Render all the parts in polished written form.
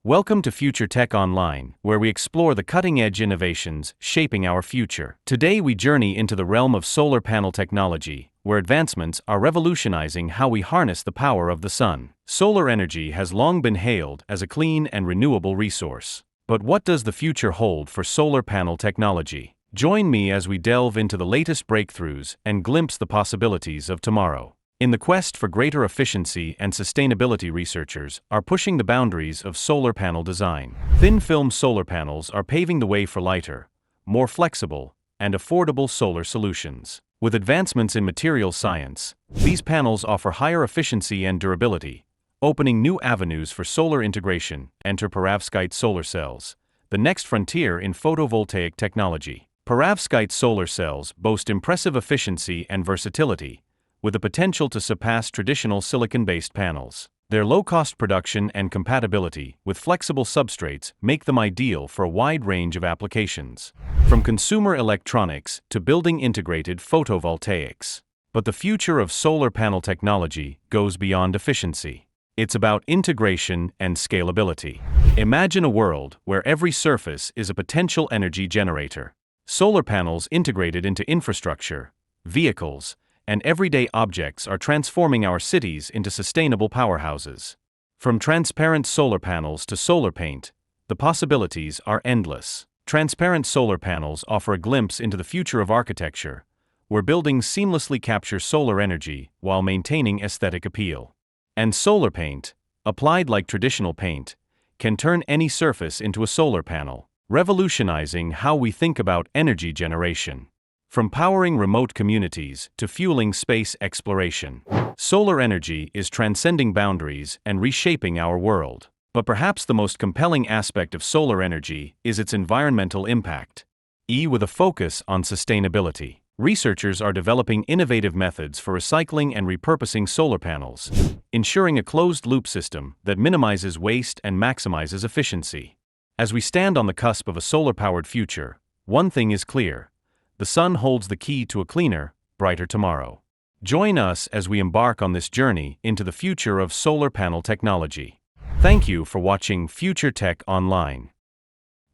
Welcome to Future Tech Online, where we explore the cutting-edge innovations shaping our future. Today we journey into the realm of solar panel technology, where advancements are revolutionizing how we harness the power of the sun. Solar energy has long been hailed as a clean and renewable resource. But what does the future hold for solar panel technology? Join me as we delve into the latest breakthroughs and glimpse the possibilities of tomorrow. In the quest for greater efficiency and sustainability, researchers are pushing the boundaries of solar panel design. Thin-film solar panels are paving the way for lighter, more flexible, and affordable solar solutions. With advancements in material science, these panels offer higher efficiency and durability, opening new avenues for solar integration. Enter perovskite solar cells, the next frontier in photovoltaic technology. Perovskite solar cells boast impressive efficiency and versatility, with the potential to surpass traditional silicon-based panels. Their low-cost production and compatibility with flexible substrates make them ideal for a wide range of applications, from consumer electronics to building-integrated photovoltaics. But the future of solar panel technology goes beyond efficiency. It's about integration and scalability. Imagine a world where every surface is a potential energy generator. Solar panels integrated into infrastructure, vehicles, and everyday objects are transforming our cities into sustainable powerhouses. From transparent solar panels to solar paint, the possibilities are endless. Transparent solar panels offer a glimpse into the future of architecture, where buildings seamlessly capture solar energy while maintaining aesthetic appeal. And solar paint, applied like traditional paint, can turn any surface into a solar panel, revolutionizing how we think about energy generation. From powering remote communities to fueling space exploration, solar energy is transcending boundaries and reshaping our world. But perhaps the most compelling aspect of solar energy is its environmental impact. With a focus on sustainability, researchers are developing innovative methods for recycling and repurposing solar panels, ensuring a closed-loop system that minimizes waste and maximizes efficiency. As we stand on the cusp of a solar-powered future, one thing is clear: the sun holds the key to a cleaner, brighter tomorrow. Join us as we embark on this journey into the future of solar panel technology. Thank you for watching Future Tech Online.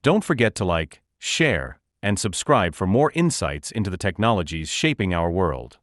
Don't forget to like, share, and subscribe for more insights into the technologies shaping our world.